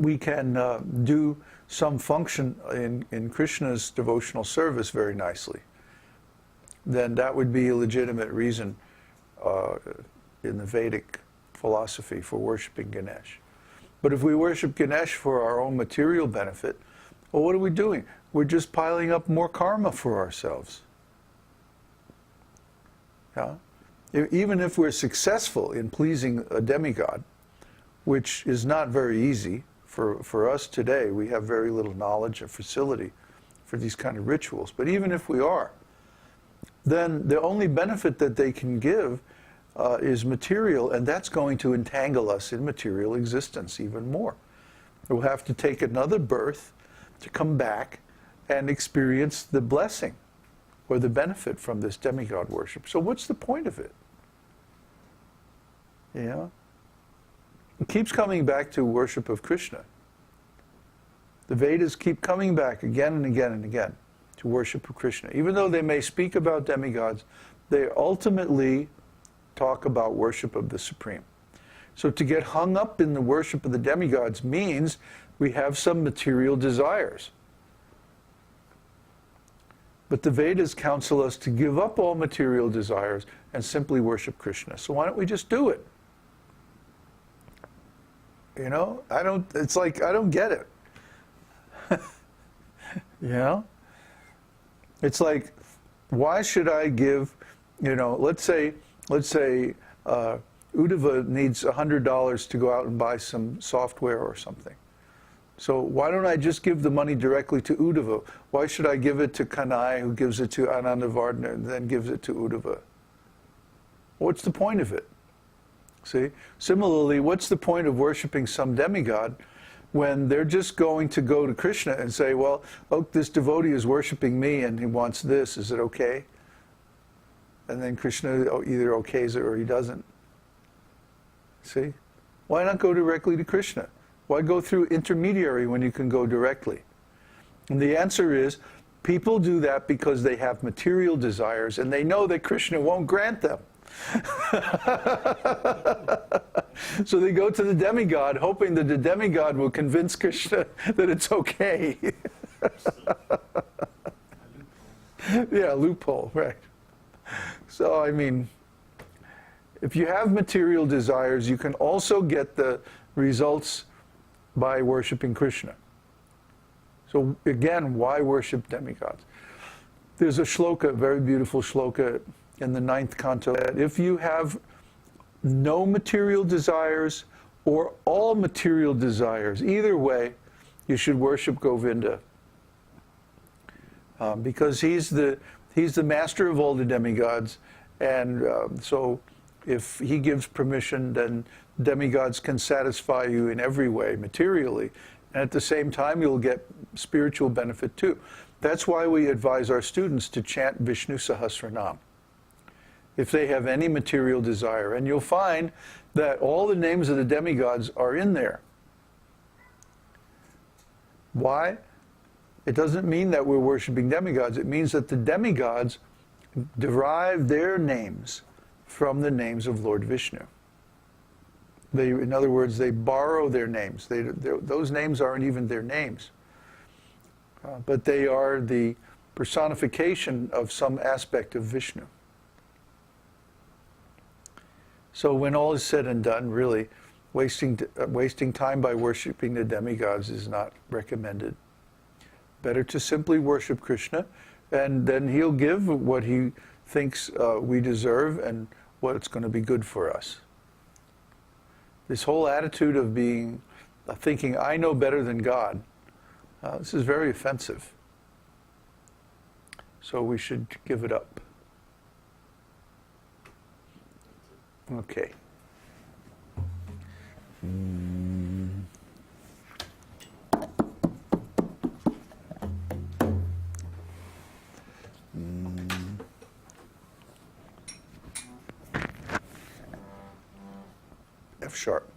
we can do some function in Krishna's devotional service very nicely, then that would be a legitimate reason in the Vedic philosophy for worshiping Ganesh. But if we worship Ganesh for our own material benefit, well, what are we doing? We're just piling up more karma for ourselves. Yeah? Even if we're successful in pleasing a demigod, which is not very easy for us today, we have very little knowledge or facility for these kind of rituals, but even if we are, then the only benefit that they can give is material, and that's going to entangle us in material existence even more. We'll have to take another birth to come back and experience the blessing or the benefit from this demigod worship. So what's the point of it? You know? It keeps coming back to worship of Kṛṣṇa. The Vedas keep coming back again and again and again to worship of Kṛṣṇa. Even though they may speak about demigods, they ultimately talk about worship of the Supreme. So to get hung up in the worship of the demigods means we have some material desires. But the Vedas counsel us to give up all material desires and simply worship Kṛṣṇa. So why don't we just do it? You know, it's like, I don't get it. You know? It's like, why should I give, you know, let's say Uddhava needs $100 to go out and buy some software or something. So why don't I just give the money directly to Uddhava? Why should I give it to Kanai, who gives it to Anandavardhana, and then gives it to Uddhava? What's the point of it? See? Similarly, what's the point of worshiping some demigod when they're just going to go to Kṛṣṇa and say, well, oh, this devotee is worshiping me and he wants this, is it okay? And then Kṛṣṇa either okays it or he doesn't. See? Why not go directly to Kṛṣṇa? Why go through intermediary when you can go directly? And the answer is, people do that because they have material desires and they know that Kṛṣṇa won't grant them. So they go to the demigod, hoping that the demigod will convince Kṛṣṇa that it's okay. Yeah, loophole, right. So, I mean, if you have material desires, you can also get the results by worshiping Kṛṣṇa. So again, why worship demigods? There's a shloka, a very beautiful shloka in the 9th canto, that if you have no material desires or all material desires, either way, you should worship Govinda. Because he's the master of all the demigods, and so if he gives permission, then demigods can satisfy you in every way, materially, and at the same time you'll get spiritual benefit too. That's why we advise our students to chant Vishnu Sahasranam if they have any material desire, and you'll find that all the names of the demigods are in there. Why? It doesn't mean that we're worshiping demigods. It means that the demigods derive their names from the names of Lord Vishnu. In other words, they borrow their names. Those names aren't even their names. But they are the personification of some aspect of Vishnu. So when all is said and done, really, wasting time by worshiping the demigods is not recommended. Better to simply worship Kṛṣṇa, and then he'll give what he thinks we deserve and what's going to be good for us. This whole attitude of thinking, I know better than God, this is very offensive. So we should give it up. Okay. F sharp.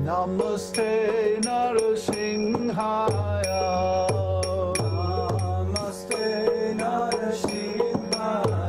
Namaste Narasimhaya. Namaste Narasimhaya.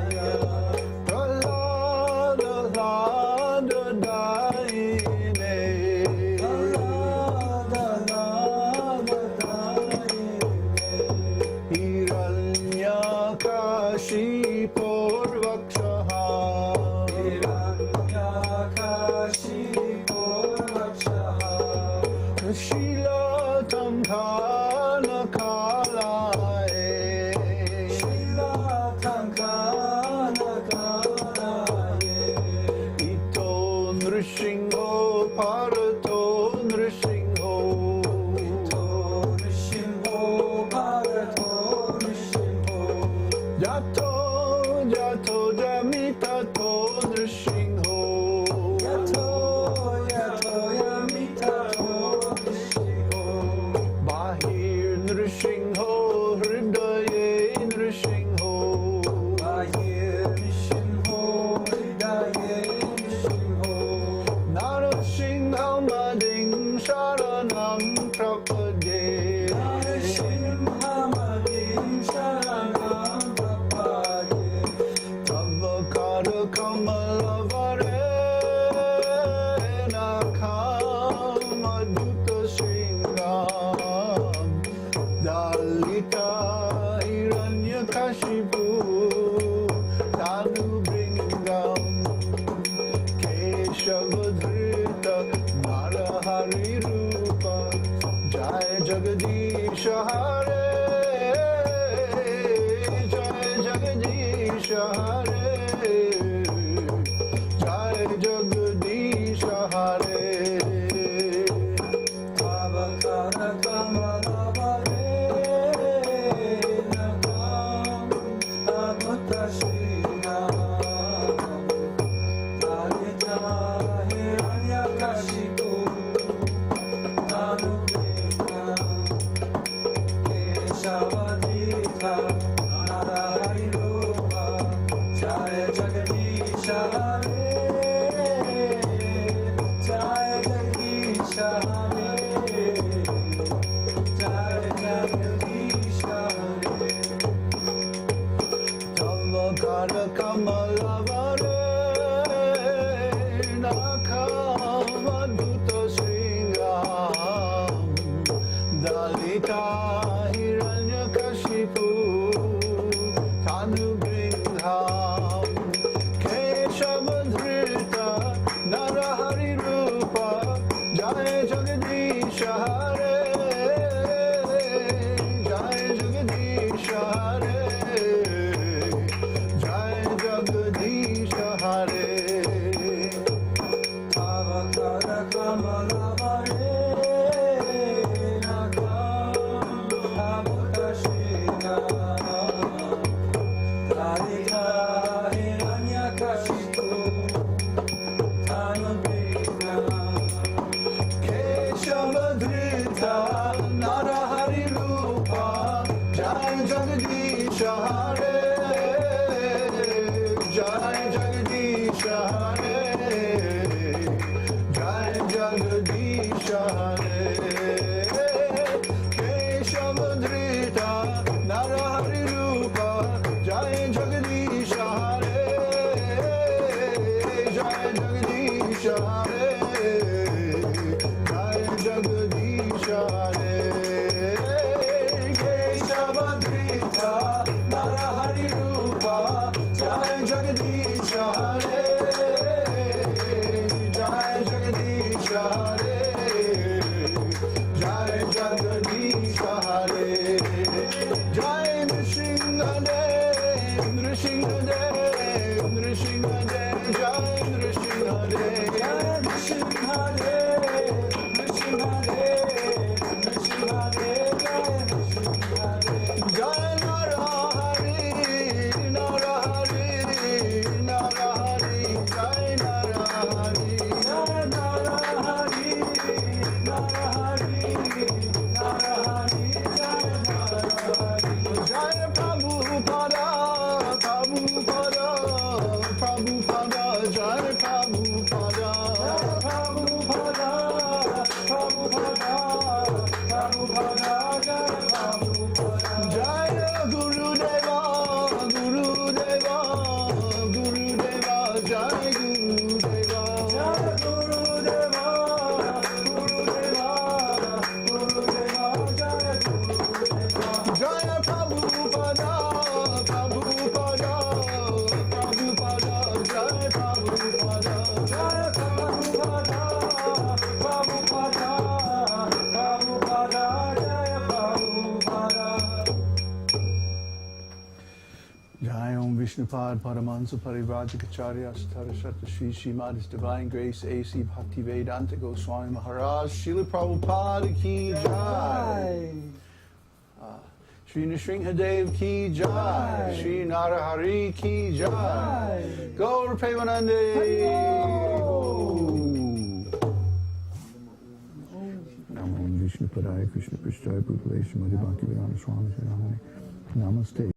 Prabhupada, Jai Prabhupada. Jai Om Vishnupad Paramahansa Parivrajacacharya Saraswata Shri Śrīmad His Divine Grace A.C. Bhakti Vedānta Goswami Maharaj Srila Prabhupada Ki Jai. Shri Nrsimhadev Ki Jai. Shri Narahari Ki Jai. Gaur Premanande. Namo Vishnupadaya Krishna Prishthaya Bhutale Śrīmad Bhakti Vedānta Swami Namaste.